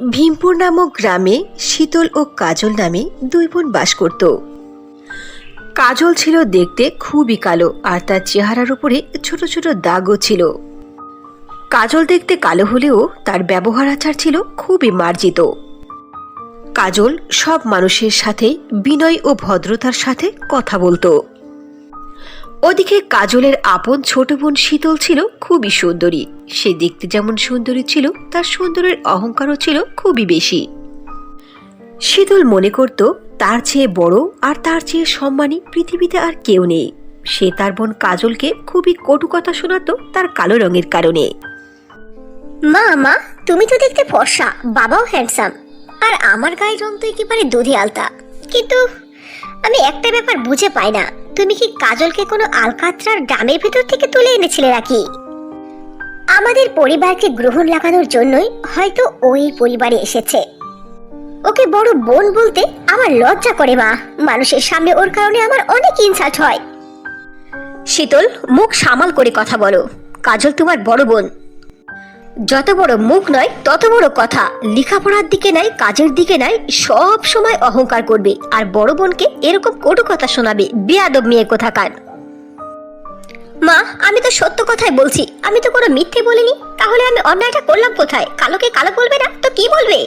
ভীমপুর নামক গ্রামে শীতল ও কাজল নামে দুই বোন বাস করত। কাজল ছিল দেখতে খুবই কালো, আর তার চেহারার উপরে ছোট ছোট দাগও ছিল। কাজল দেখতে কালো হলেও তার ব্যবহার আচার ছিল খুবই মার্জিত। কাজল সব মানুষের সাথে বিনয় ও ভদ্রতার সাথে কথা বলতো। ওদিকে কাজলের আপন ছোট বোন শীতল ছিল খুবই সুন্দরী। সে দেখতে যেমন সুন্দরী ছিল, তার সুন্দরের অহংকারও ছিল খুবই বেশি। শীতল মনে করত তার চেয়ে বড় আর তার চেয়ে সম্মানী পৃথিবীতে আর কেউ নেই। সে তার বোন কাজলকে খুবই কটু কথা শোনাতো তার কালো রঙের কারণে। মা মা, তুমি তো দেখতে ফর্সা, বাবাও হ্যান্ডসাম, আর আমার গায়ের রং তো একেবারে দুধে আলতা। কিন্তু আমি একটা ব্যাপার বুঝে পাই না, তুমি কি কাজলকে কোনো আলকাতরার গ্রামের ভেতর থেকে তুলে এনেছিলে নাকি? আমাদের পরিবারকে গ্রহণ লাগানোর জন্যই হয়তো ওই পরিবারে এসেছে। ওকে বড় বোন বলতে আমার লজ্জা করে মা। মানুষের সামনে ওর কারণে আমার অনেক ইনসাল্ট হয়। শীতল, মুখ সামাল করে কথা বলো। কাজল তোমার বড় বোন। যত বড় মুখ নয় তত বড় কথা। লেখাপড়ার দিকে নাই, কাজের দিকে নাই, সব সময় অহংকার করবে আর বড় বোনকে এরকম কটু কথা শোনাবে। বেয়াদব মেয়ে কোথাকার। মা, আমি তো সত্য কথাই বলছি, আমি তো কোনো মিথ্যে বলিনি। তাহলে আমি অন্যায়টা করলাম কোথায়? কালোকে কালো বলবে না তো কি বলবে?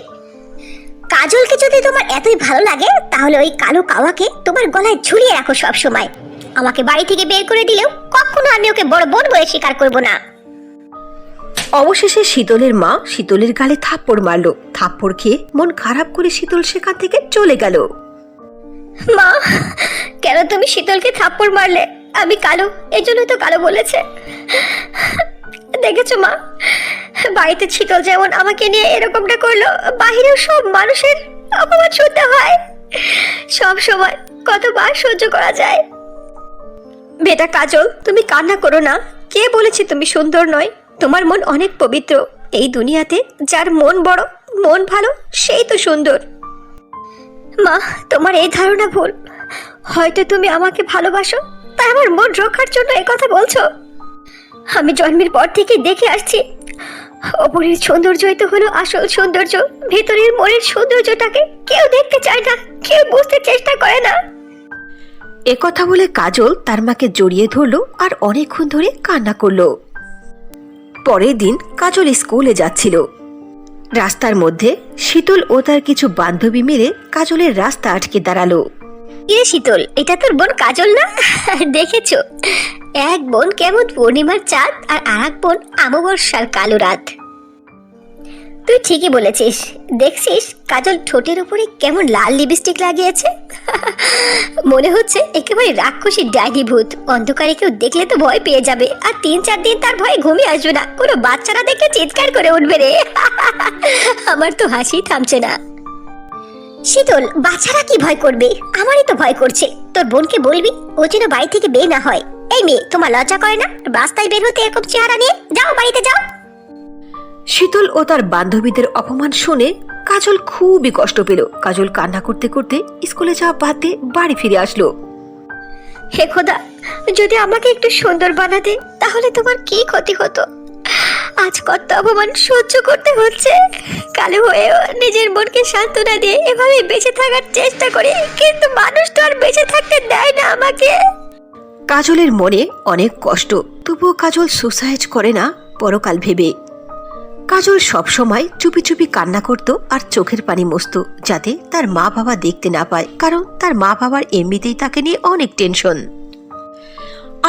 কাজলকে যদি তোমার এতই ভালো লাগে তাহলে ওই কালো কাওয়াকে তোমার গলায় ঝুলিয়ে রাখো সব সময়। আমাকে বাড়ি থেকে বের করে দিলেও কখনো আমি ওকে বড় বোন বলে স্বীকার করব না। অবশেষে শীতলের মা শীতলের গালে থাপ্পড় মারল। থাপ্পড় খেয়ে মন খারাপ করে শীতল সেখান থেকে চলে গেল। মা, কেন তুমি শীতলকে থাপ্পড় মারলে? আমি কালো, এই জন্য তো কালো বলেছে। দেখেছো মা, বাড়িতে শীতল যেমন আমাকে নিয়ে এরকমটা করলো, বাহিরেও সব মানুষের অপমান শুনতে হয়। সব সময় কতবার সহ্য করা যায়? বেটা কাজল, তুমি কান্না করো না। কে বলেছে তুমি সুন্দর নয়? তোমার মন অনেক পবিত্র। এই দুনিয়াতে যার মন বড়, মন ভালো, সেই তো সুন্দর। মা, তোমার এই ধারণা ভুল। হয়তো তুমি আমাকে ভালোবাসো, তাই আমার মন রক্ষার জন্য এই কথা বলছো। আমি জন্মের পর থেকে দেখে আসছি, ওপরের সৌন্দর্যই তো হলো আসল সৌন্দর্য। ভেতরের মনের সৌন্দর্যটাকে কেউ দেখতে চায় না, কেউ বুঝতে চেষ্টা করে না। একথা বলে কাজল তার মাকে জড়িয়ে ধরল আর অনেকক্ষণ ধরে কান্না করলো। পরের দিন কাজল স্কুলে যাচ্ছিল। রাস্তার মধ্যে শীতল ও তার কিছু বান্ধবী মিলে কাজলের রাস্তা আটকে দাঁড়ালো। কিরে শীতল, এটা তোর বোন কাজল না? দেখেছো, এক বোন কেমন পূর্ণিমার চাঁদ আর আরেক বোন অমাবস্যার কালো রাত। তুই ঠিকই বলেছিস। দেখছিস কাজল ঠোঁটের উপরে কেমন লাল লিপস্টিক লাগিয়েছে? মনে হচ্ছে একেবারে রাক্ষসী ডাইনি ভূত। অন্ধকারে কেউ দেখলে তো ভয় পেয়ে যাবে, আর 3-4 দিন তার ভয়ে ঘুমিয়ে আসবে না। কোনো বাচ্চারা দেখে চিৎকার করে উঠবে রে। আমার তো হাসি থামছে না। শীতল, বাচ্চারা কি ভয় করবে? আমারই তো ভয় করছে। তোর বোনকে বলবি ও যেন বাড়ি থেকে বের না হয়। এই মেয়ে, তোমার লজ্জা করে না রাস্তায় বের হতে এরকম চেহারা নিয়ে? যাও, বাড়িতে যাও। শীতল ও তার বান্ধবীদের অপমান শুনে কাজল খুবই কষ্ট পেল। কাজল কান্না করতে করতে স্কুলে যাওয়া বাদ দিয়ে বাড়ি ফিরে আসলো। হে খোদা, যদি আমাকে একটু সুন্দর বানাতে তাহলে তোমার কি ক্ষতি হতো? আজ কত অপমান সহ্য করতে হচ্ছে। কালো হয়েও নিজের বোনকে সান্ত্বনা দিয়ে এভাবে বেঁচে থাকার চেষ্টা করি, কিন্তু মানুষ তো আর বেঁচে থাকতে দেয় না আমাকে। কাজলের মনে অনেক কষ্ট, তবুও কাজল সুসাইড করে না পরকাল ভেবে। কাজল সবসময় চুপি চুপি কান্না করত আর চোখের পানি মুছত, যাতে তার মা বাবা দেখতে না পায়, কারণ তার মা বাবার এমনিতেই তাকে নিয়ে অনেক টেনশন।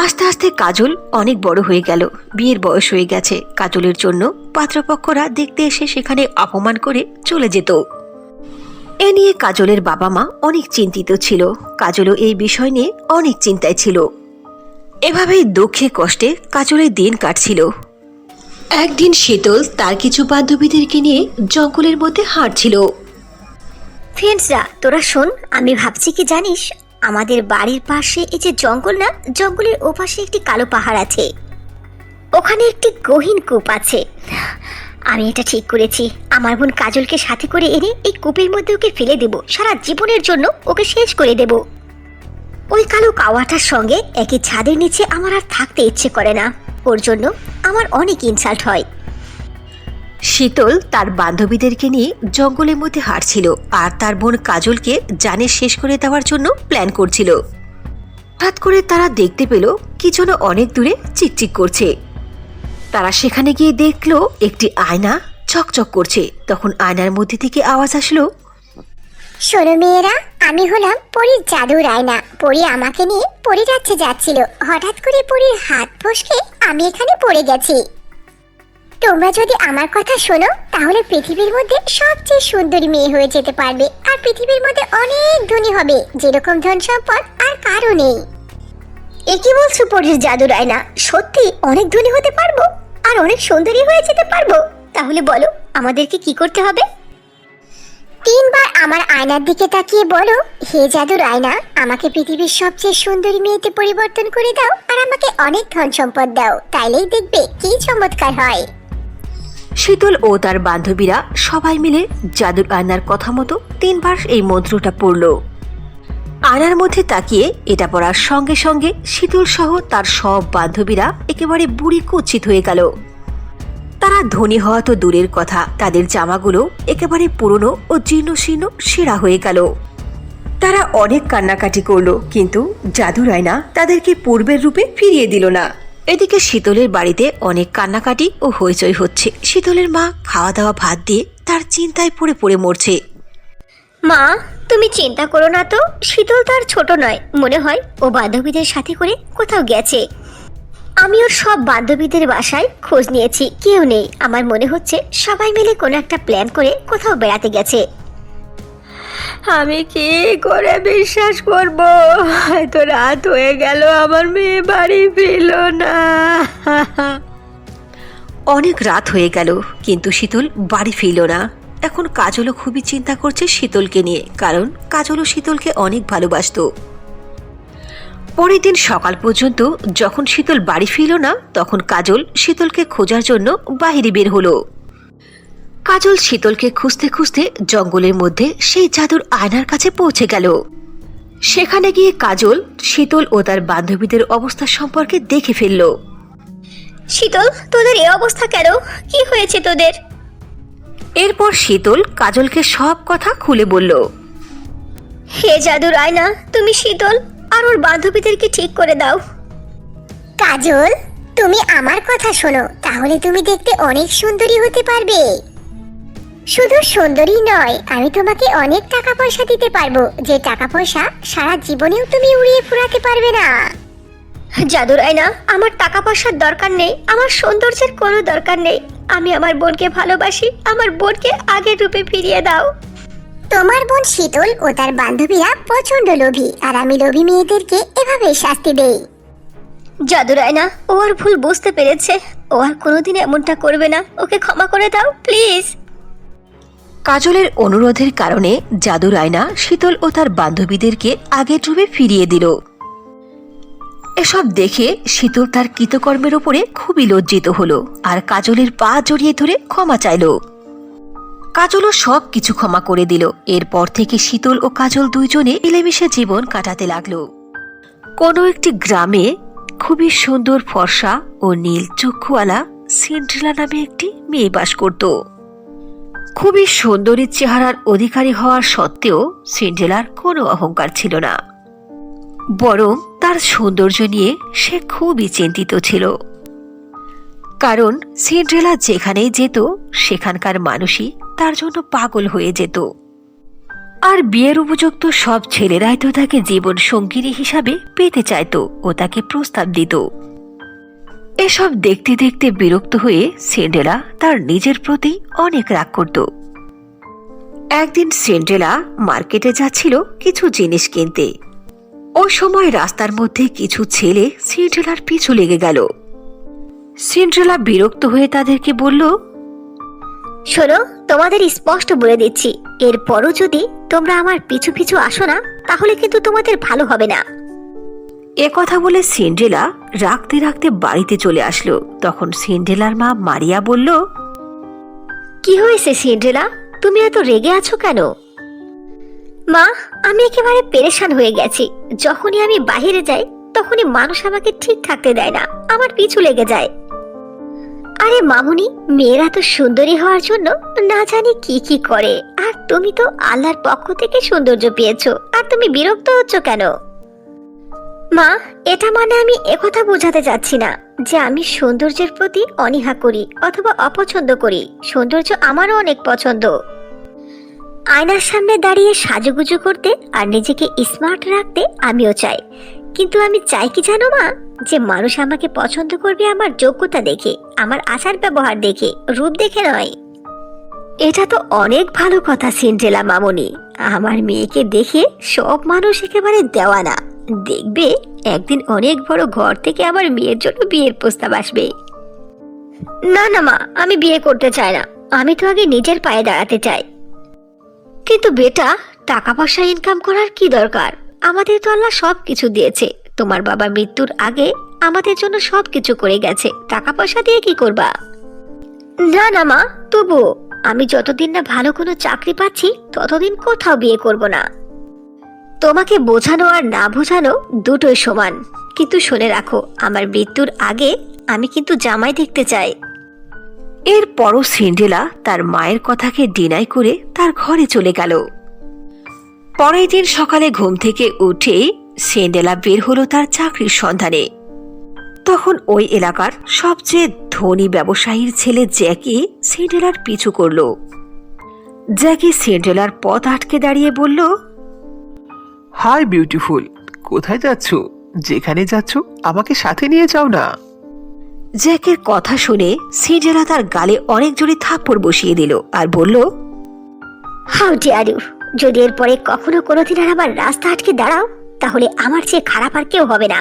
আস্তে আস্তে কাজল অনেক বড় হয়ে গেল, বিয়ের বয়স হয়ে গেছে। কাজলের জন্য পাত্রপক্ষরা দেখতে এসে সেখানে অপমান করে চলে যেত। এ নিয়ে কাজলের বাবা মা অনেক চিন্তিত ছিল। কাজলও এই বিষয় নিয়ে অনেক চিন্তায় ছিল। এভাবেই দুঃখে কষ্টে কাজলের দিন কাটছিল। একদিন শীতল তার কিছু বান্ধবীদেরকে নিয়ে জঙ্গলের মধ্যে হাঁটছিল। ফ্রেন্ডসরা, তোরা শোন, আমি ভাবছি কি জানিস, আমাদের বাড়ির পাশে এই যে জঙ্গল না, জঙ্গলের ওপাশে একটি কালো পাহাড় আছে। ওখানে একটি গহীন কূপ আছে। আমি এটা ঠিক করেছি, আমার বোন কাজলকে সাথে করে এনে এই কূপের মধ্যে ওকে ফেলে দেব। সারা জীবনের জন্য ওকে শেষ করে দেব। ওই কালো কাওয়াটার সঙ্গে একই ছাদের নিচে আমার আর থাকতে ইচ্ছে করে না। ওর জন্য আমার অনেক ইনসাল্ট হয়। শীতল তার বান্ধবীদেরকে নিয়ে জঙ্গলের মধ্যে হাঁটছিল আর তার বোন কাজলকে জানে শেষ করে দেওয়ার জন্য প্ল্যান করছিল। হঠাৎ করে তারা দেখতে পেল কি যেন অনেক দূরে চিকচিক করছে। তারা সেখানে গিয়ে দেখলো একটি আয়না চকচক করছে। তখন আয়নার মধ্যে থেকে আওয়াজ আসলো, শোনো মেয়েরা, আমি হলাম পরীর জাদুর আয়না। পরী আমাকে নিয়ে পরীর রাজ্যে যাচ্ছিল, হঠাৎ করে পরীর হাত ফসকে আমি এখানে পড়ে গেছি। তোমরা যদি আমার কথা শোনো তাহলে পৃথিবীর মধ্যে সবচেয়ে সুন্দরী মেয়ে হয়ে যেতে পারবে, আর পৃথিবীর মধ্যে অনেক ধনী হবে, যেরকম ধন সম্পদ আর কারো নেই। এ কি বলছো পরীর জাদুর আয়না? সত্যি অনেক ধনী হতে পারবো আর অনেক সুন্দরী হয়ে যেতে পারবো? তাহলে বলো আমাদেরকে কি করতে হবে? 3 বার আমার আয়নার দিকে তাকিয়ে বলো, হে জাদুর আয়না, আমাকে পৃথিবীর সবচেয়ে সুন্দরী মেয়েতে পরিবর্তন করে দাও আর আমাকে অনেক ধন সম্পদ দাও, তাইলেই দেখবে কি চমৎকার হয়। শীতল ও তার বান্ধবীরা সবাই মিলে জাদুর আয়নার কথা মতো 3 বার এই মন্ত্রটা পড়ল। আয়নার মধ্যে তাকিয়ে এটা পড়ার সঙ্গে সঙ্গে শীতল সহ তার সব বান্ধবীরা একেবারে বুড়ি কুৎসিত হয়ে গেল। তারা ধনী হওয়া তো দূরের কথা, তাদের জামাগুলো একেবারে পুরনো ও জীর্ণশীর্ণ ছেঁড়া হয়ে গেল। তারা অনেক কান্নাকাটি করলো, কিন্তু জাদুর আয়না তাদেরকে পূর্বের রূপে ফিরিয়ে দিল না। এদিকে শীতলের বাড়িতে অনেক কান্নাকাটি ও হইচই হচ্ছে। শীতলের মা খাওয়া দাওয়া ভাত দিয়ে তার চিন্তায় পড়ে পড়ে মরছে। মা, তুমি চিন্তা করো না তো, শীতল তার ছোট নয়, মনে হয় ও বান্ধবীদের সাথে করে কোথাও গেছে। আমি ওর সব বান্ধবীদের বাসায় খোঁজ নিয়েছি, কেউ নেই। আমার মনে হচ্ছে সবাই মিলে কোনো একটা প্ল্যান করে কোথাও বেড়াতে গেছে। আমি কি করে বিশ্বাস করব? এত রাত হয়ে গেল, আমার মেয়ে বাড়ি ফিরল না। অনেক রাত হয়ে গেল কিন্তু শীতল বাড়ি ফিরল না। এখন কাজলও খুবই চিন্তা করছে শীতলকে নিয়ে, কারণ কাজলও শীতলকে অনেক ভালোবাসতো। পরের দিন সকাল পর্যন্ত যখন শীতল বাড়ি ফিরল না, তখন কাজল শীতলকে খোঁজার জন্য বাইরে বের হলো। কাজল শীতলকে খুঁজতে খুঁজতে জঙ্গলের মধ্যে সেই জাদুর আয়নার কাছে পৌঁছে গেল। সেখানে গিয়ে কাজল শীতল ও তার বান্ধবীদের অবস্থা সম্পর্কে দেখে ফেলল। শীতল, তোদের এই অবস্থা কেন? কি হয়েছে তোদের? এরপর শীতল কাজলকে সব কথা খুলে বলল। হে জাদুর আয়না, তুমি শীতল আর ওর বান্ধবীদেরকে ঠিক করে দাও। কাজল, তুমি আমার কথা শোনো, তাহলে তুমি দেখতে অনেক সুন্দরী হতে পারবে। শুধু সুন্দরী নয়, আমি তোমাকে অনেক টাকা পয়সা দিতে পারবো, যে টাকা পয়সা সারা জীবনেও তুমি উড়িয়ে ফুরাতে পারবে না। জাদুর আয়না, আমার টাকা পয়সার দরকার নেই, আমার সৌন্দর্যের কোনো দরকার নেই। আমি আমার বোনকে ভালোবাসি, আমার বোনকে আগের রূপে ফিরিয়ে দাও। তোমার বোন শীতল ও তার বান্ধবীরা প্রচন্ড লোভী, আর আমি লোভী মেয়েদেরকে এভাবে শাস্তি দেই। জাদুর আয়না, ও আর ভুল বুঝতে পেরেছে, ও আর কোনোদিন এমনটা করবে না, ওকে ক্ষমা করে দাও প্লিজ। কাজলের অনুরোধের কারণে জাদুর আয়না শীতল ও তার বান্ধবীদেরকে আগের রূপে ফিরিয়ে দিল। এসব দেখে শীতল তার কৃতকর্মের উপরে খুবই লজ্জিত হলো আর কাজলের পা জড়িয়ে ধরে ক্ষমা চাইল। কাজলও সব কিছু ক্ষমা করে দিল। এরপর থেকে শীতল ও কাজল দুইজনে মিলেমিশে জীবন কাটাতে লাগলো। কোনো একটি গ্রামে খুবই সুন্দর ফর্সা ও নীল চক্ষুওয়ালা সিন্ড্রেলা নামে একটি মেয়ে বাস করত। খুবই সুন্দরী চেহারার অধিকারী হওয়ার সত্ত্বেও সিন্ড্রেলার কোনো অহংকার ছিল না, বরং তার সৌন্দর্য নিয়ে সে খুবই চিন্তিত ছিল। কারণ সিন্ড্রেলা যেখানেই যেত সেখানকার মানুষই তার জন্য পাগল হয়ে যেত, আর বিয়ের উপযুক্ত সব ছেলেরাই তো তাকে জীবন সঙ্গিনী হিসাবে পেতে চাইত ও তাকে প্রস্তাব দিত। এসব দেখতে দেখতে বিরক্ত হয়ে সিন্ড্রেলা তার নিজের প্রতি অনেক রাগ করত। একদিন সিন্ড্রেলা মার্কেটে যাচ্ছিল কিছু জিনিস কিনতে। ওই সময় রাস্তার মধ্যে কিছু ছেলে সিন্ড্রেলার পিছু লেগে গেল। সিন্ড্রেলা বিরক্ত হয়ে তাদেরকে বলল, শোনো, তোমাদের স্পষ্ট বলে দিচ্ছি, এরপরও যদি তোমরা আমার পিছু পিছু আসো না, তাহলে কিন্তু তোমাদের ভালো হবে না। এ কথা বলে সিন্ড্রেলা রাখতে রাখতে বাড়িতে চলে আসলো। তখন সিন্ড্রেলার মা মারিয়া বলল, কি হয়েছে সিন্ড্রেলা, তুমি এত রেগে আছো কেন? মা, আমি একেবারে পেরেশান হয়ে গেছি। যখনই আমি বাইরে যাই তখনই মানুষ আমাকে ঠিক থাকতে দেয় না, আমার পিছু লেগে যায়। আরে মামুনি, মেয়েরা তো সুন্দরী হওয়ার জন্য না জানি কি কি করে, আর তুমি তো আল্লাহর পক্ষ থেকে সৌন্দর্য পেয়েছো, আর তুমি বিরক্ত হচ্ছ কেন? মা, এটা মানে আমি একথা বোঝাতে চাচ্ছি না যে আমি সৌন্দর্যের প্রতি অনীহা করি অথবা অপছন্দ করি। সৌন্দর্য আমারও অনেক পছন্দ। আয়নার সামনে দাঁড়িয়ে সাজুগুজু করতে আর নিজেকে স্মার্ট রাখতে আমিও চাই, কিন্তু আমি চাই কি জানো মা, যে মানুষ আমাকে পছন্দ করবে আমার যোগ্যতা দেখে, আমার আচার ব্যবহার দেখে, রূপ দেখে নয়। এটা তো অনেক ভালো কথা সিন্ড্রেলা মামনি। আমার মেয়েকে দেখে সব মানুষ একেবারে দেওয়ানা। দেখবে একদিন অনেক বড় ঘর থেকে আমার মেয়ের জন্য বিয়ের প্রস্তাব আসবে। না না মা, আমি বিয়ে করতে চাই না। আমি তো আগে নিজের পায়ে দাঁড়াতে চাই। কিন্তু বেটা, টাকা পয়সা ইনকাম করার কি দরকার? আমাদের তো আল্লাহ সব কিছু দিয়েছে। তোমার বাবা মৃত্যুর আগে আমাদের জন্য সব কিছু করে গেছে, টাকা পয়সা দিয়ে কি করবা? না না মা, তবু আমি যতদিন না ভালো কোনো চাকরি পাচ্ছি ততদিন কোথাও বিয়ে করব না। তোমাকে বোঝানো আর না বোঝানো দুটোই সমান। কিন্তু শুনে রাখো, আমার মৃত্যুর আগে আমি কিন্তু জামাই দেখতে চাই। এরপরও সিন্ড্রেলা তার মায়ের কথাকে ডিনাই করে তার ঘরে চলে গেল। পরের দিন সকালে ঘুম থেকে উঠে সিন্ড্রেলা বের হলো তার চাকরির সন্ধানে। তখন ওই এলাকার সবচেয়ে ধনী ব্যবসায়ীর ছেলে জ্যাকি সিন্ড্রেলার পিছু করল। জ্যাকি সিন্ড্রেলার পথ আটকে দাঁড়িয়ে বলল, হাই বিউটিফুল, কোথায় যাচ্ছ? যেখানে যাচ্ছ আমাকে সাথে নিয়ে যাও না। জ্যাকের কথা শুনে সিন্ড্রেলা তার গালে অনেক জোরে থাপ্পড় বসিয়ে দিল আর বলল, হাউ ডিয়ার ইউ! যদি এরপরে কখনো কোনোদিন আর আমার রাস্তা আটকে দাঁড়াও, তাহলে আমার চেয়ে খারাপ আর কেউ হবে না।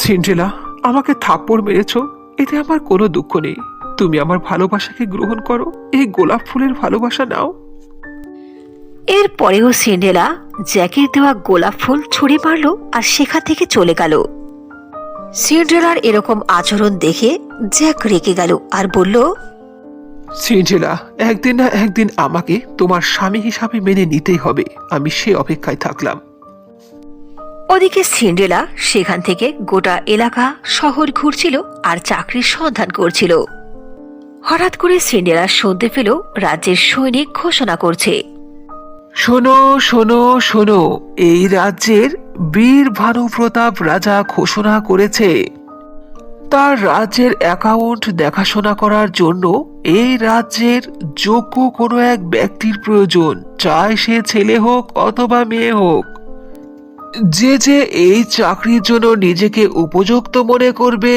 সিন্ড্রেলা, আমাকে থাপ্পড় মেরেছ, এতে আমার কোনো দুঃখ নেই। তুমি আমার ভালোবাসাকে গ্রহণ করো, এই গোলাপ ফুলের ভালোবাসা নাও। এরপরেও সিন্ড্রেলা জ্যাকের দেওয়া গোলাপ ফুল ছুঁড়ে মারল আর সেখান থেকে চলে গেল। সিন্ড্রেলার এরকম আচরণ দেখে জ্যাক রেগে গেল আর বলল, সিন্ড্রেলা, একদিন না একদিন আমাকে তোমার স্বামী হিসাবে মেনে নিতেই হবে। আমি সে অপেক্ষায় থাকলাম। ওদিকে সিন্ড্রেলা সেখান থেকে গোটা এলাকা শহর ঘুরছিল আর চাকরির সন্ধান করছিল। হঠাৎ করে সিন্ড্রেলা শুনতে পেল রাজ্যের সৈনিক ঘোষণা করছে, শোনো শোনো শোনো, এই রাজ্যের বীর ভানু প্রতাপ রাজা ঘোষণা করেছে তার রাজ্যের অ্যাকাউন্ট দেখাশোনা করার জন্য এই রাজ্যের যোগ্য কোনো এক ব্যক্তির প্রয়োজন, চাই সে ছেলে হোক অথবা মেয়ে হোক। যে যে এই চাকরির জন্য নিজেকে উপযুক্ত মনে করবে,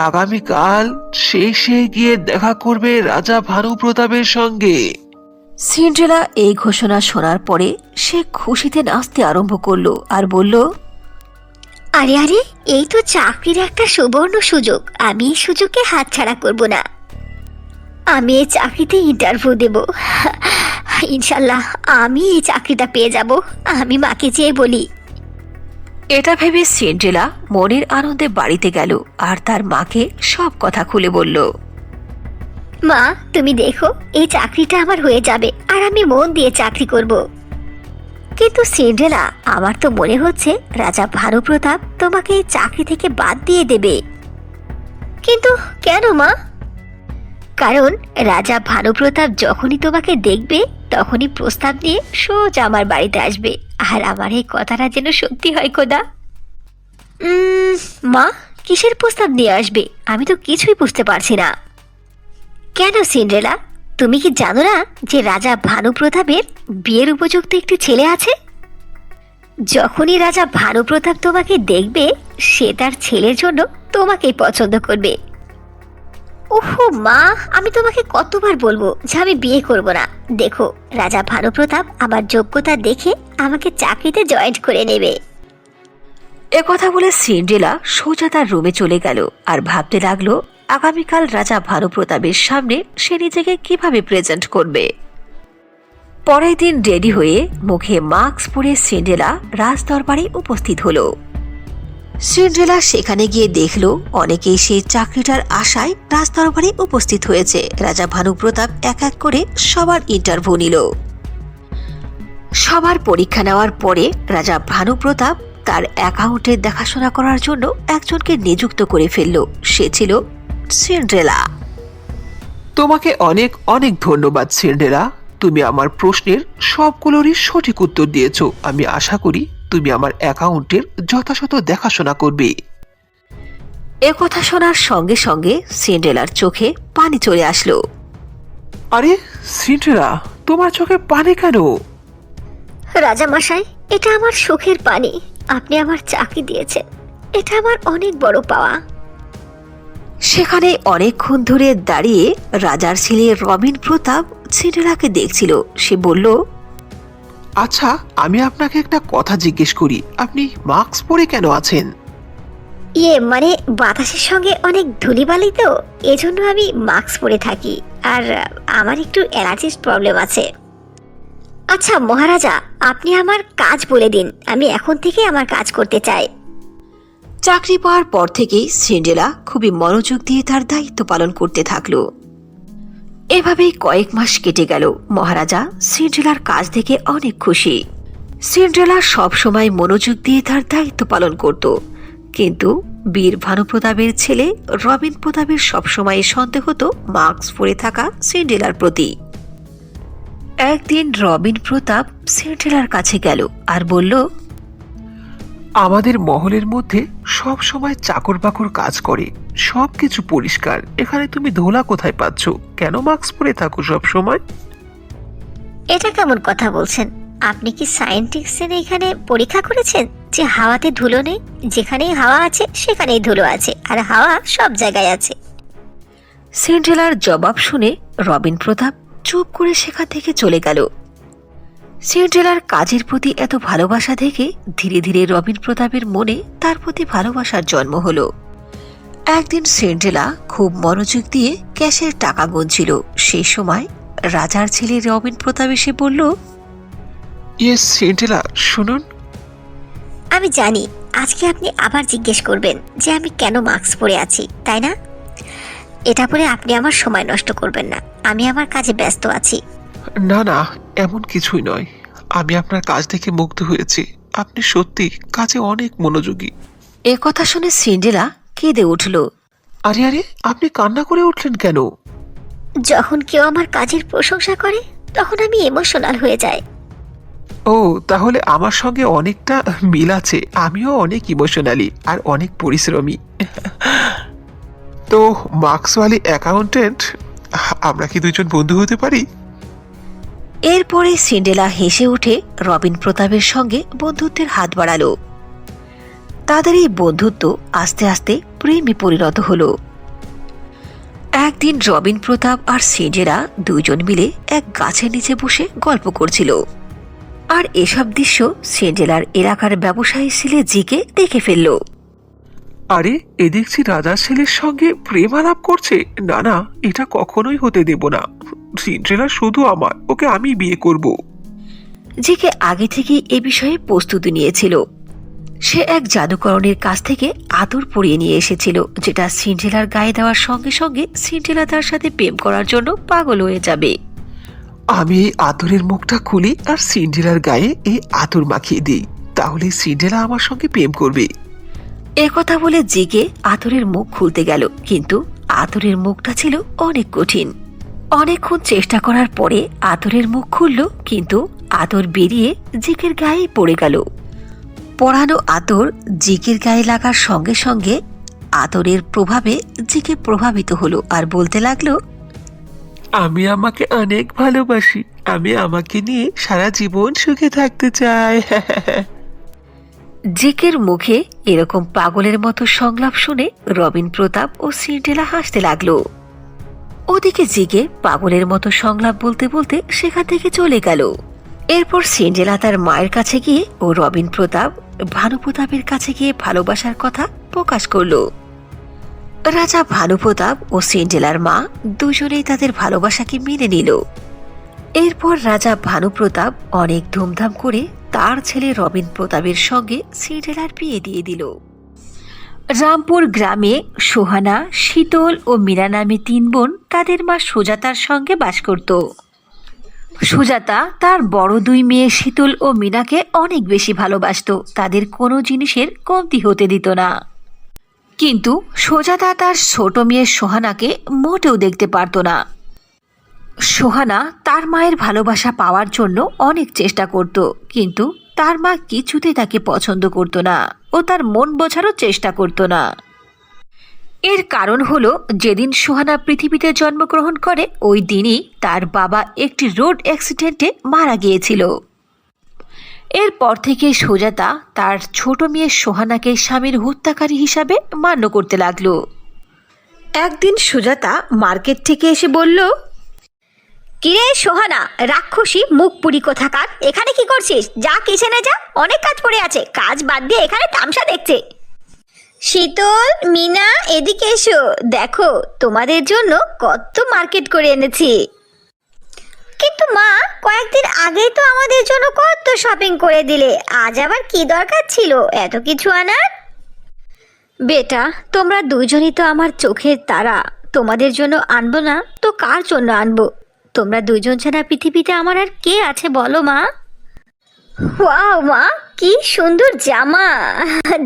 আগামীকাল সে গিয়ে দেখা করবে রাজা ভানু প্রতাপের সঙ্গে। সিন্ড্রেলা এই ঘোষণা শোনার পরে সে খুশিতে নাচতে আরম্ভ করলো আর বলল, আরে আরে, এই তো চাকরির একটা সুবর্ণ সুযোগ। আমি এই সুযোগকে হাতছাড়া করব না। আমি এই চাকরিতে ইন্টারভিউ দেব। ইনশাল্লাহ আমি এই চাকরিটা পেয়ে যাব। আমি মাকে যেয়ে বলি। এটা ভেবে সিন্ড্রেলা মনের আনন্দে বাড়িতে গেল আর তার মাকে সব কথা খুলে বলল। মা, তুমি দেখো, এই চাকরিটা আমার হয়ে যাবে আর আমি মন দিয়ে চাকরি করব। কিন্তু সিন্ড্রেলা, আমার তো মনে হচ্ছে রাজা ভানু প্রতাপ তোমাকে এই চাকরি থেকে বাদ দিয়ে দেবে। কিন্তু কেন মা? কারণ রাজা ভানু প্রতাপ যখনই তোমাকে দেখবে তখনই প্রস্তাব নিয়ে সোজা আমার বাড়িতে আসবে। আর আমার এই কথাটা যেন সত্যি হয় খোদা। মা, কিসের প্রস্তাব নিয়ে আসবে? আমি তো কিছুই বুঝতে পারছি না। কেন সিন্ড্রেলা, তুমি কি জানো না যে রাজা ভানু প্রতাপের বিয়ের উপযুক্ত একটি ছেলে আছে? যখনই রাজা ভানু প্রতাপ তোমাকে দেখবে, সে তার ছেলের জন্য তোমাকেই পছন্দ করবে। ওহো মা, আমি তোমাকে কতবার বলবো যে আমি বিয়ে করব না। দেখো, রাজা ভানু প্রতাপ আমার যোগ্যতা দেখে আমাকে চাকরিতে জয়েন্ট করে নেবে। একথা বলে সিন্ড্রেলা সোজা তার রুমে চলে গেল আর ভাবতে লাগলো আগামীকাল রাজা ভানু প্রতাপের সামনে সে নিজেকে কিভাবে প্রেজেন্ট করবে। পরের দিন রেডি হয়ে মুখে মাস্ক পরে সিন্ড্রেলা রাজদরবারে উপস্থিত হলো। সিন্ড্রেলা সেখানে গিয়ে দেখল অনেকেই সেই চাকরিটার আশায় রাজদরবারে উপস্থিত হয়েছে। রাজা ভানু প্রতাপ এক এক করে সবার ইন্টারভিউ নিল। সবার পরীক্ষা নেওয়ার পরে রাজা ভানু প্রতাপ তার অ্যাকাউন্টের দেখাশোনা করার জন্য একজনকে নিযুক্ত করে ফেলল। সে ছিল সিন্ড্রেলা। তোমাকে অনেক অনেক ধন্যবাদ সিন্ড্রেলা। তুমি আমার প্রশ্নের সবগুলোরই সঠিক উত্তর দিয়েছো। আমি আশা করি তুমি আমার অ্যাকাউন্টের যথাযথ দেখাশোনা করবে। একথা শোনার সঙ্গে সঙ্গে সিন্ড্রেলার চোখে পানি চলে আসলো। আরে সিন্ড্রেলা, তোমার চোখে পানি কেন? রাজা মশাই, এটা আমার সুখের পানি। আপনি আমার চাকরি দিয়েছেন, এটা আমার অনেক বড় পাওয়া। সেখানে অনেকক্ষণ ধরে দাঁড়িয়ে রাজার ছেলে রবিন প্রতাপ সিন্ড্রেলাকে দেখছিল। সে বলল, আচ্ছা, আমি আপনাকে একটা কথা জিজ্ঞেস করি, আপনি মাস্ক পরে কেন আছেন? মানে বাতাসের সঙ্গে অনেক ধুলিবালি তো, এজন্য আমি মাস্ক পরে থাকি। আর আমার একটু অ্যালার্জির প্রবলেম আছে। আচ্ছা মহারাজা, আপনি আমার কাজ বলে দিন, আমি এখন থেকে আমার কাজ করতে চাই। চাকরি পাওয়ার পর থেকেই সিন্ড্রেলা খুবই মনোযোগ দিয়ে তার দায়িত্ব পালন করতে থাকলো। এভাবেই কয়েক মাস কেটে গেল। মহারাজা সিন্ড্রেলার কাজ দেখে অনেক খুশি। সিন্ড্রেলা সব সময় মনোযোগ দিয়ে তার দায়িত্ব পালন করত, কিন্তু বীর ভানুপ্রতাপের ছেলে রবিন প্রতাপের সবসময় সন্দেহ হতো মাস্ক পরে থাকা সিন্ড্রেলার প্রতি। একদিন রবিন প্রতাপ সিন্ড্রেলার কাছে গেল আর বলল, আমাদের মহলের মধ্যে সব সময় চাকর বাকর কাজ করে, সবকিছু পরিষ্কার, এখানে তুমি ধোলা কোথায় পাচ্ছ? কেন মাস্ক পরে থাকো সব সময়? এটা কেমন কথা বলছেন? আপনি কি সায়েন্টিস্টের এখানে পরীক্ষা করেছেন যে হাওয়াতে ধুলো নেই? যেখানেই হাওয়া আছে সেখানেই ধুলো আছে, আর হাওয়া সব জায়গায় আছে। সিন্ড্রেলার জবাব শুনে রবিন প্রতাপ চুপ করে সেখান থেকে চলে গেল। সিন্ড্রেলার কাজের প্রতি এত ভালোবাসা দেখে ধীরে ধীরে রবিন প্রতাপের মনে তার প্রতি ভালোবাসার জন্ম হলো। একদিন সিন্ড্রেলা খুব মনোযোগ দিয়ে ক্যাশের টাকা গুনছিল। সেই সময় রাজার ছেলে রবিন প্রতাপ এসে বলল, ইয়েস সিন্ড্রেলা, শুনুন। আমি জানি আজকে আপনি আবার জিজ্ঞেস করবেন যে আমি কেন মাস্ক পরে আছি, তাই না? এটা পরে আপনি আমার সময় নষ্ট করবেন না, আমি আমার কাজে ব্যস্ত আছি। না না, এমন কিছুই নয়, আমি আপনার কাজ দেখে মুগ্ধ হয়েছি। আপনি সত্যি কাজে অনেক মনোযোগী। এ কথা শুনে সিন্ড্রেলা কেঁদে উঠল। আরে আরে, আপনি কান্না করে উঠলেন কেন? যখন কেউ আমার কাজের প্রশংসা করে তখন আমি ইমোশনাল হয়ে যাই। ও, তাহলে আমার সঙ্গে অনেকটা মিল আছে। আমিও অনেক ইমোশনালি আর অনেক পরিশ্রমী। তো মার্কসওয়ালি অ্যাকাউন্টেন্ট, আমরা কি দুজন বন্ধু হতে পারি? এরপরে সিন্ড্রেলা হেসে উঠে রবিন প্রতাপের সঙ্গে বন্ধুত্বের হাত বাড়ালো। তাদের এই বন্ধুত্ব আস্তে আস্তে প্রেমে পরিণত হলো। একদিন রবিন প্রতাপ আর সিন্ড্রেলা দুজন মিলে এক গাছের নিচে বসে গল্প করছিল। আর এসব দৃশ্য সিন্ড্রেলার এলাকার ব্যবসায়ী ছেলে জিকে দেখে ফেলল। আরে, এ দেখছি রাজার ছেলের সঙ্গে প্রেম আলাপ করছে। না না, এটা কখনোই হতে দেব না। সিন্ড্রেলা শুধু আমার, ওকে আমি বিয়ে করব। জিকে আগে থেকেই এ বিষয়ে প্রস্তুতি নিয়েছিল। সে এক জাদুকরণের কাছ থেকে আতর পরিয়ে নিয়ে এসেছিল, যেটা সিন্ড্রেলার গায়ে দেওয়ার সঙ্গে সঙ্গে সিন্ড্রেলা তার সাথে প্রেম করার জন্য পাগল হয়ে যাবে। আমি এই আতরের মুখটা খুলি আর সিন্ড্রেলার গায়ে এই আতর মাখিয়ে দিই, তাহলে সিন্ড্রেলা আমার সঙ্গে প্রেম করবে। একথা বলে জিকে আতরের মুখ খুলতে গেল, কিন্তু আতরের মুখটা ছিল অনেক কঠিন। অনেকক্ষণ চেষ্টা করার পরে আতরের মুখ খুলল, কিন্তু আতর বেরিয়ে জিকের গায়ে পড়ে গেল। পড়ানো আতর জিকের গায়ে লাগার সঙ্গে সঙ্গে আতরের প্রভাবে জিকে প্রভাবিত হলো আর বলতে লাগলো, আমি আমাকে অনেক ভালোবাসি, আমি আমাকে নিয়ে সারা জীবন সুখে থাকতে চাই। জিকের মুখে এরকম পাগলের মতো সংলাপ শুনে রবিন প্রতাপ ও সিন্ড্রেলা হাসতে লাগলো। ওদিকে জিকে পাগলের মতো সংলাপ বলতে বলতে সেখান থেকে চলে গেল। এরপর সিন্ড্রেলা তার মায়ের কাছে গিয়ে ও রবিন প্রতাপ ভানুপ্রতাপের কাছে গিয়ে ভালোবাসার কথা প্রকাশ করল। রাজা ভানুপ্রতাপ ও সিন্ড্রেলার মা দুজনেই তাদের ভালোবাসাকে মেনে নিল। এরপর রাজা ভানুপ্রতাপ অনেক ধুমধাম করে তার ছেলে রবিন প্রতাপের সঙ্গে সিন্ড্রেলার বিয়ে দিয়ে দিল। রামপুর গ্রামে সোহানা, শীতল ও মীরা নামে 3 বোন তাদের মা সুজাতার সঙ্গে বাস করত। সুজাতা তার বড় 2 মেয়ে শীতল ও মীনাকে অনেক বেশি ভালোবাসত, তাদের কোনো জিনিসের কমতি হতে দিত না। কিন্তু সুজাতা তার ছোট মেয়ে সোহানাকে মোটেও দেখতে পারত না। সোহানা তার মায়ের ভালোবাসা পাওয়ার জন্য অনেক চেষ্টা করত, কিন্তু তার মা কিছুতেই তাকে পছন্দ করত না ও তার মন বোঝারও চেষ্টা করত না। এর কারণ হলো, যেদিন সোহানা পৃথিবীতে জন্মগ্রহণ করে ওই দিনই তার বাবা একটি রোড অ্যাক্সিডেন্টে মারা গিয়েছিল। এরপর থেকে সুজাতা তার ছোট মেয়ে সোহানাকে স্বামীর হত্যাকারী হিসাবে মান্য করতে লাগলো। একদিন সুজাতা মার্কেট থেকে এসে বলল, কিরে সোহানা, রাক্ষসী মুখ পুরি কোথাকার, এখানে কি করছিস? যা কিচেনে যা, অনেক কাজ পড়ে আছে। কাজ বাদ দিয়ে এখানে তামসা দেখছে। শীতল, মিনা, এদিকে এসো, দেখো তোমাদের জন্য কত মার্কেট করে এনেছি। কিন্তু মা, কয়েকদিন আগেই তো আমাদের জন্য কত শপিং করে দিলে, আজ আবার কি দরকার ছিল এত কিছু আনার? বেটা, তোমরা দুইজনই তো আমার চোখের তারা, তোমাদের জন্য আনবো না তো কার জন্য আনবো? তোমরা দুইজন ছাড়া পৃথিবীতে আমার আর কে আছে বলো মা? ওয়াও মা, কি সুন্দর জামা!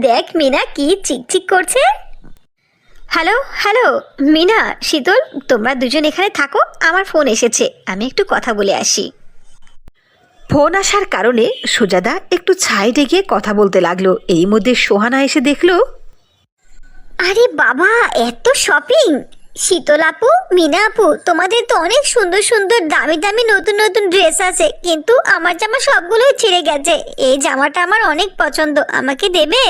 দেখ মিনা, কি চিকচিক করছে। হ্যালো হ্যালো, মিনা, শীতল, তোমরা দুজন এখানে থাকো, আমার ফোন এসেছে, আমি একটু কথা বলে আসি। ফোন আসার কারণে সুজাতা একটু সাইডে গিয়ে কথা বলতে লাগলো। এই মধ্যে সোহানা এসে দেখলো, আরে বাবা, এত শপিং! শীতল আপু, মিনা আপু, তোমাদের তো অনেক সুন্দর সুন্দর দামি দামি নতুন নতুন ড্রেস আছে, কিন্তু আমার জামা সবগুলোই ছিঁড়ে গেছে। এই জামাটা আমার অনেক পছন্দ, আমাকে দেবে?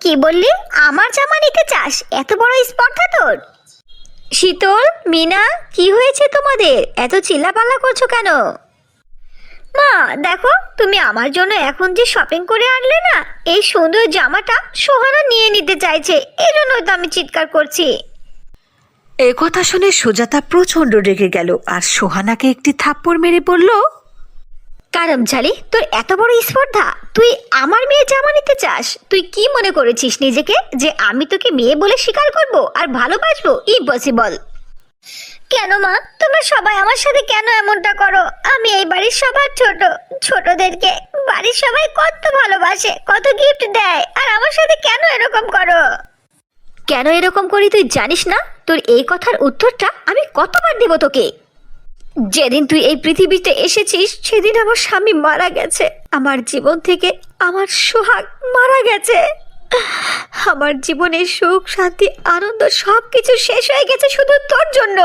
কি বললি? আমার জামা নিতে চাস? এত বড় স্পর্ধা তোর! শীতল, মিনা, কি হয়েছে তোমাদের? এত চিল্লাপাল্লা করছো কেন? মা দেখো, তুমি আমার জন্য এখন যে শপিং করে আনলে না, এই সুন্দর জামাটা সোহানা নিয়ে নিতে চাইছে, এই জন্যই তো আমি চিৎকার করছি। এ কথা শুনে সুজাতা প্রচন্ড রেগে গেল আর সোহানাকে একটি থাপ্পড় মেরে বলল, কারমঝালি, তোর এত বড় স্পর্ধা! তুই আমার মেয়ে জামা নিতে চাস? তুই কি মনে করেছিস নিজেকে, যে আমি তোকে মেয়ে বলে স্বীকার করব আর ভালোবাসবো? ইম্পসিবল! কেন মা, তোমরা সবাই আমার সাথে কেন এমনটা করো? আমি এই বাড়ির সবার ছোট, ছোটদেরকে বাড়ির সবাই কত ভালোবাসে, কত গিফট দেয়, আর আমার সাথে কেন এরকম করো? কেন এরকম করি তুই জানিস না? তোর এই কথার উত্তরটা আমি কতবার দেব তোকে? যেদিন তুই এই পৃথিবীতে এসেছিস সেদিন আমার স্বামী মারা গেছে, আমার জীবন থেকে আমার সোহাগ মারা গেছে। আমার জীবনের সুখ, শান্তি, আনন্দ সবকিছু শেষ হয়ে গেছে শুধু তোর জন্য।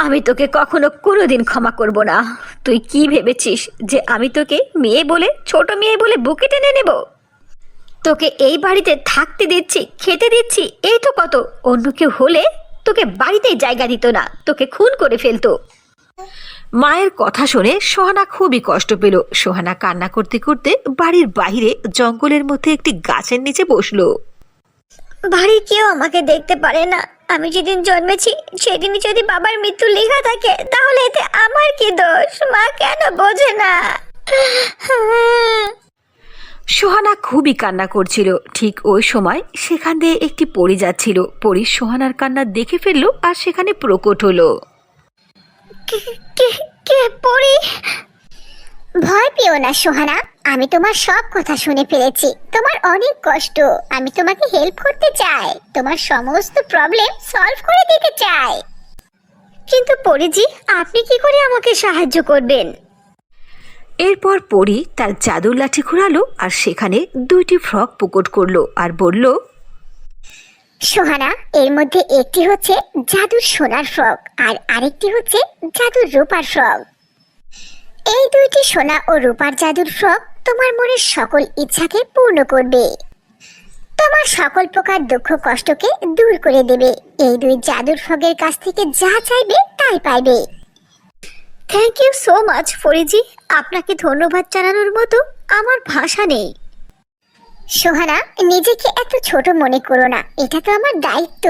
আমি তোকে কখনো কোনোদিন ক্ষমা করব না। তুই কি ভেবেছিস যে আমি তোকে মেয়ে বলে, ছোট মেয়ে বলে বুকে টেনে নেব? তোকে এই বাড়িতে থাকতে দিচ্ছি, খেতে দিচ্ছি, এই তো কত। অন্য কেউ হলে তোকে বাড়িতেই জায়গা দিত না, তোকে খুন করে ফেলতো। মায়ের কথা শুনে সোহানা খুবই কষ্ট পেল। সোহানা কান্না করতে করতে বাড়ির বাইরে জঙ্গলের মধ্যে একটি গাছের নিচে বসলো। বাড়ির কেউ আমাকে দেখতে পারে না। আমি যেদিন জন্মেছি সেদিনই যদি বাবার মৃত্যু লেখা থাকে, তাহলে এতে আমার কি দোষ? মা কেন বোঝে না? সোহানা খুবই কান্না করছিল। ঠিক ওই সময় সেখান দিয়ে একটি পরী যাচ্ছিল। পরী সোহানার কান্না দেখে ফেললো আর সেখানে প্রকট হলো। কে পড়ি? ভয় পেও না সোহানা, আমি তোমার সব কথা শুনে ফেলেছি। তোমার অনেক কষ্ট, আমি তোমাকে হেল্প করতে চাই, তোমার সমস্ত প্রবলেম সলভ করে দিতে চাই। কিন্তু পরিজি, আপনি কি করে আমাকে সাহায্য করবেন? এরপর পরী তার জাদুর লাঠি ঘোরালো আর সেখানে দুইটি ফ্রক প্রকট করলো আর বলল, সোহানা, এর মধ্যে একটি হচ্ছে জাদুর সোনার ফ্রক আর আরেকটি হচ্ছে জাদুর রূপার ফ্রক। এই দুইটি সোনা ও রূপার জাদুর ফ্রক তোমার মনের সকল ইচ্ছাকে পূর্ণ করবে, তোমার সকল প্রকার দুঃখ কষ্টকে দূর করে দেবে। এই দুই জাদুর ফ্রকের কাছ থেকে যা চাইবে তাই পাইবে। থ্যাংক ইউ সো মাচ ফরিজি, আপনাকে ধন্যবাদ জানানোর মতো আমার ভাষা নেই। সোহানা, নিজেকে এত ছোট মনে করো না, এটা তো আমার দায়িত্ব।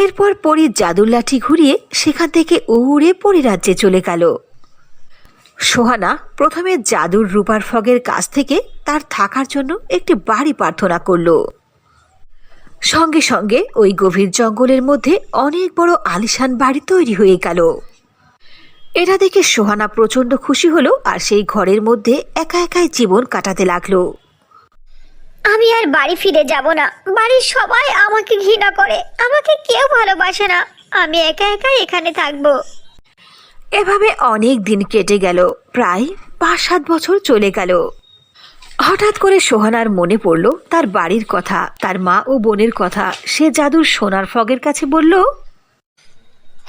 এরপর পরী জাদুর লাঠি ঘুরিয়ে সেখান থেকে উড়ে পরীরাজ্যে চলে গেল। সোহানা প্রথমে জাদুর রূপার ফ্রগের কাছ থেকে তার থাকার জন্য একটি বাড়ি প্রার্থনা করল। সঙ্গে সঙ্গে ওই গভীর জঙ্গলের মধ্যে অনেক বড় আলিশান বাড়ি তৈরি হয়ে গেল। এটা দেখে সোহানা প্রচন্ড খুশি হলো আর সেই ঘরের মধ্যে একা একাই জীবন কাটাতে লাগলো। আমি আর বাড়ি ফিরে যাব না। বাড়ির সবাই আমাকে ঘৃণা করে, আমাকে কেউ ভালোবাসে না। আমি একা একা এখানে থাকবো। এভাবে অনেক দিন কেটে গেল, প্রায় 5-7 বছর চলে গেল। হঠাৎ করে সোহানার মনে পড়ল তার বাড়ির কথা, তার মা ও বোনের কথা। সে জাদুর সোনার ফ্রগের কাছে বলল,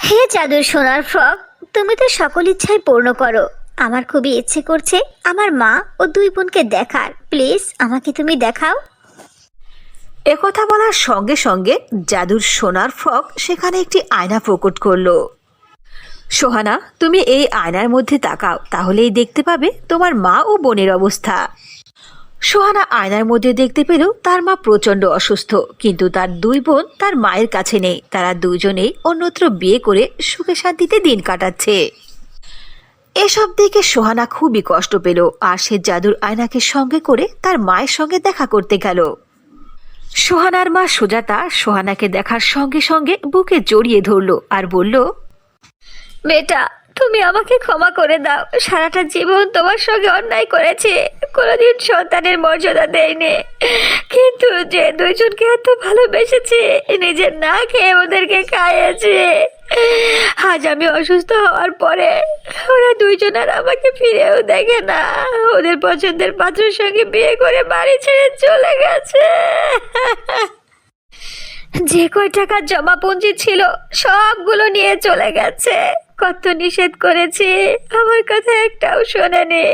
হে জাদুর সোনার ফ্রগ, তুমি তো সকল ইচ্ছাই পূর্ণ করো। আমার খুবই ইচ্ছে করছে আমার মা ও 2 বোনকে দেখার। প্লিজ আমাকে তুমি দেখাও। একথা বলার সঙ্গে সঙ্গে জাদুর সোনার ফ্রগ সেখানে একটি আয়না প্রকট করলো। সোহানা, তুমি এই আয়নার মধ্যে তাকাও, তাহলেই দেখতে পাবে তোমার মা ও বোনের অবস্থা। সোহানা আয়নার মধ্যে দেখতে পেল তার মা প্রচণ্ড অসুস্থ, কিন্তু তার 2 বোন তার মায়ের কাছে নেই। তারা দুজনেই অন্যত্র বিয়ে করে সুখে শান্তিতে দিন কাটাচ্ছে। এসব দেখে সোহানা খুবই কষ্ট পেল, আর সে জাদুর আয়নাকে সঙ্গে করে তার মায়ের সঙ্গে দেখা করতে গেল। সোহানার মা সুজাতা সোহানাকে দেখার সঙ্গে সঙ্গে বুকে জড়িয়ে ধরল আর বলল, বেটা, তুমি আমাকে ক্ষমা করে দাও। সারাটা জীবন তোমার সঙ্গে অন্যায় করেছে, কোনোদিন সন্তানের মর্যাদা দেয়নি। কিন্তু যে 2 জনকে এত ভালোবেসেছে, নিজের না খেয়ে ওদেরকে খাইয়েছে। আজ আমি অসুস্থ হওয়ার পরে ওরা 2 জন আর আমাকে ফিরেও দেখে না। ওদের পছন্দের পাত্রের সঙ্গে বিয়ে করে বাড়ি ছেড়ে চলে গেছে। যে কয় টাকা জমা পুঁজি ছিল সবগুলো নিয়ে চলে গেছে। কত নিষেধ করেছি, আমার কথা একটাও শোনেনি।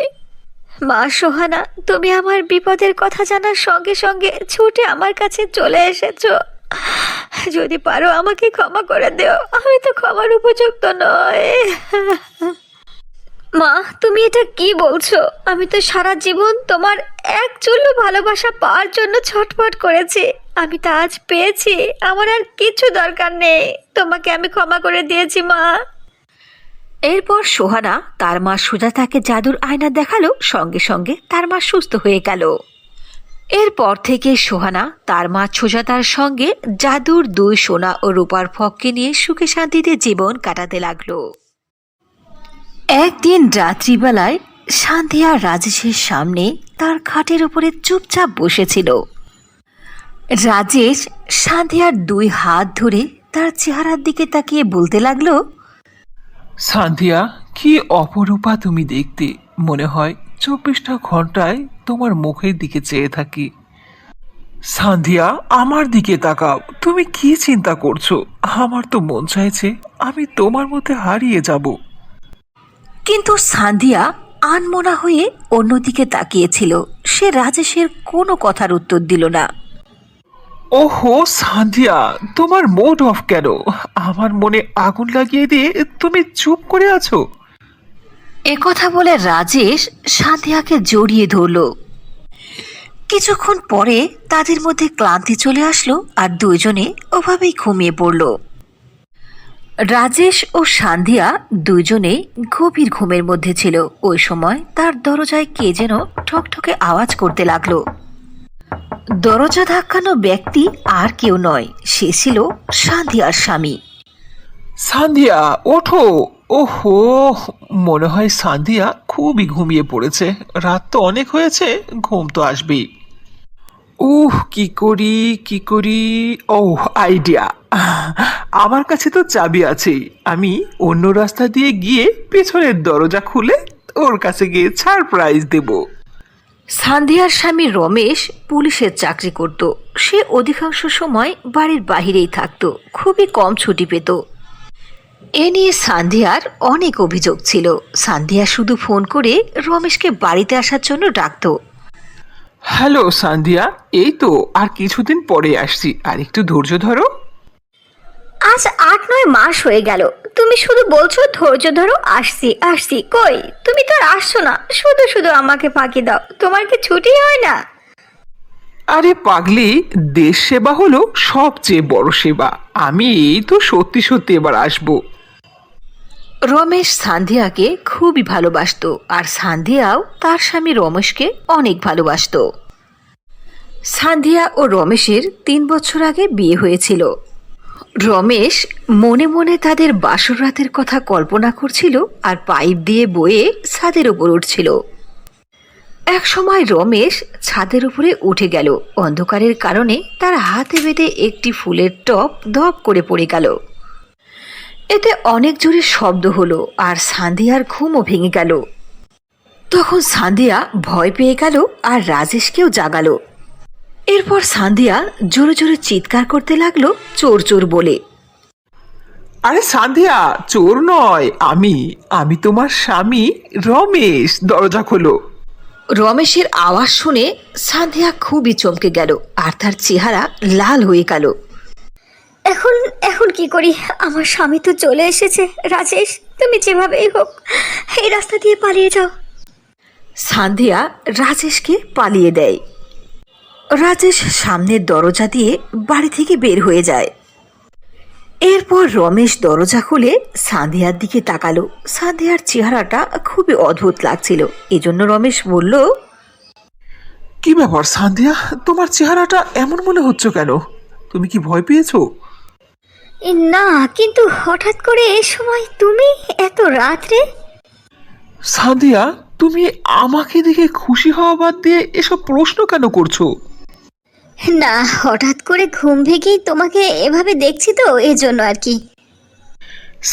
মা সোহানা, তুমি আমার বিপদের কথা জানার সঙ্গে সঙ্গে ছুটে আমার কাছে চলে এসেছো। যদি পারো আমাকে ক্ষমা করে দিও, আমি তো ক্ষমার উপযুক্ত নয়। মা, তুমি এটা কি বলছো? আমি তো সারা জীবন তোমার এক চুল্লু ভালোবাসা পাওয়ার জন্য ছটফট করেছি। আমি তা আজ পেয়েছি, আমার আর কিছু দরকার নেই। তোমাকে আমি ক্ষমা করে দিয়েছি মা। এরপর সোহানা তার মা সুজাতাকে জাদুর আয়না দেখালো, সঙ্গে সঙ্গে তার মা সুস্থ হয়ে গেল। এরপর থেকে সোহানা তার মা সুজাতার সঙ্গে জাদুর 2 সোনা ও রূপার ফককে নিয়ে সুখে শান্তিতে জীবন কাটাতে লাগলো। একদিন রাত্রিবেলায় সান্ধিয়া রাজেশের সামনে তার খাটের উপরে চুপচাপ বসেছিল। রাজেশ সান্ধিয়ার 2 হাত ধরে তার চেহারার দিকে তাকিয়ে বলতে লাগলো, সান্ধিয়া, কি অপরূপা তুমি দেখতে। মনে হয় 24টা ঘন্টায় তোমার মুখের দিকে চেয়ে থাকি। সান্ধিয়া, আমার দিকে তাকাও। তুমি কি চিন্তা করছো? আমার তো মন চাইছে আমি তোমার মধ্যে হারিয়ে যাব। কিন্তু সান্ধিয়া আনমনা হয়ে অন্যদিকে তাকিয়েছিল। সে রাজেশের কোনো কথার উত্তর দিল না। ওহো সান্ধিয়া, তোমার মুড অফ কেন? আমার মনে আগুন লাগিয়ে দিয়ে তুমি চুপ করে আছো। একথা বলে রাজেশ সান্ধিয়াকে জড়িয়ে ধরল। কিছুক্ষণ পরে তাদের মধ্যে ক্লান্তি চলে আসলো আর 2 জনে ওভাবেই ঘুমিয়ে পড়ল। রাজেশ ও সান্ধিয়া 2 জনেই গভীর ঘুমের মধ্যে ছিল। ওই সময় তার দরজায় কে যেন ঠকঠকে আওয়াজ করতে লাগলো। দরজা ধাক্কানো ব্যক্তি আর কেউ নয়, সে ছিল সান্ধিয়ার স্বামী। সান্ধিয়া, ওঠো। ওহো, মনে হয় সান্ধিয়া খুবই ঘুমিয়ে পড়েছে। রাত তো অনেক হয়েছে, ঘুম তো আসবেই। কি করি। ওহ, আইডিয়া। আমার কাছে তো চাবি আছেই। আমি অন্য রাস্তা দিয়ে গিয়ে পেছনের দরজা খুলে ওর কাছে গিয়ে সারপ্রাইজ দেব। সান্ধিয়ার স্বামী রমেশ পুলিশের চাকরি করত। সে অধিকাংশ সময় বাড়ির বাহিরেই থাকত, খুবই কম ছুটি পেত। এ নিয়ে সান্ধিয়ার অনেক অভিযোগ ছিল। সান্ধিয়া শুধু ফোন করে রমেশকে বাড়িতে আসার জন্য ডাকত। হ্যালো সান্ধিয়া, এই তো আর কিছুদিন পরে আসছি, আর একটু ধৈর্য ধরো। আজ 8-9 মাস হয়ে গেল, তুমি শুধু বলছো ধৈর্য ধরো, আসছি আসছি। কই, তুমি তো আর আসছো না, শুধু শুধু আমাকে ফাঁকি দাও। তোমার কি ছুটি হয় না? আরে পাগলি, দেশ সেবা হলো সবচেয়ে বড় সেবা। আমি এই তো সত্যি সত্যি এবার আসবো। রমেশ সান্ধিয়াকে খুবই ভালোবাসতো, আর সান্ধিয়াও তার স্বামী রমেশকে অনেক ভালোবাসতো। সান্ধিয়া ও রমেশের 3 বছর আগে বিয়ে হয়েছিল। রমেশ মনে মনে তাদের বাসর রাতের কথা কল্পনা করছিল আর পাইপ দিয়ে বয়ে ছাদের উপর উঠছিল। এক সময় রমেশ ছাদের উপরে উঠে গেল। অন্ধকারের কারণে তার হাতে বেঁধে একটি ফুলের টব ধপ করে পড়ে গেল। এতে অনেক জোরে শব্দ হলো আর সান্ধিয়ার ঘুমও ভেঙে গেল। তখন সান্ধিয়া ভয় পেয়ে গেল আর রাজেশকেও জাগালো। এরপর সান্ধিয়া জোরে জোরে চিৎকার করতে লাগলো, চোর চোর বলে। আরে সান্ধিয়া, চোর নয়, আমি তোমার স্বামী রমেশ, দরজা খোলো। রমেশের আওয়াজ শুনে সান্ধিয়া খুবই চমকে গেল আর তার চেহারা লাল হয়ে গেল। এখন এখন কি করি? আমার স্বামী তো চলে এসেছে। রাজেশ, তুমি যেভাবেই হোক এই রাস্তা দিয়ে পালিয়ে যাও। সান্ধিয়া রাজেশকে পালিয়ে দেয়। রাজেশ সামনের দরজা দিয়ে বাড়ি থেকে বের হয়ে যায়। এরপর রমেশ দরজা খুলে সান্ধিয়ার দিকে তাকালো। সান্ধিয়ার চেহারাটা খুবই অদ্ভুত লাগছিল। এজন্য রমেশ বলল, কি ব্যাপার সান্ধিয়া, তোমার চেহারাটা এমন মনে হচ্ছে কেন? তুমি কি ভয় পেয়েছো? না, কিন্তু হঠাৎ করে এই সময় তুমি এত রাত্রে? সান্ধিয়া, তুমি আমাকে দেখে খুশি হওয়া বাদ দিয়ে এসব প্রশ্ন কেন করছো? না, হঠাৎ করে ঘুম ভেঙেই তোমাকে এভাবে দেখছি তো, এই জন্য আর কি।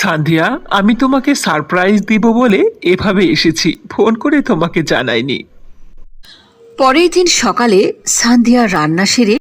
সান্ধিয়া, আমি তোমাকে সারপ্রাইজ দিব বলে এভাবে এসেছি, ফোন করে তোমাকে জানাইনি। পরের দিন সকালে সান্ধিয়া রান্না সেরে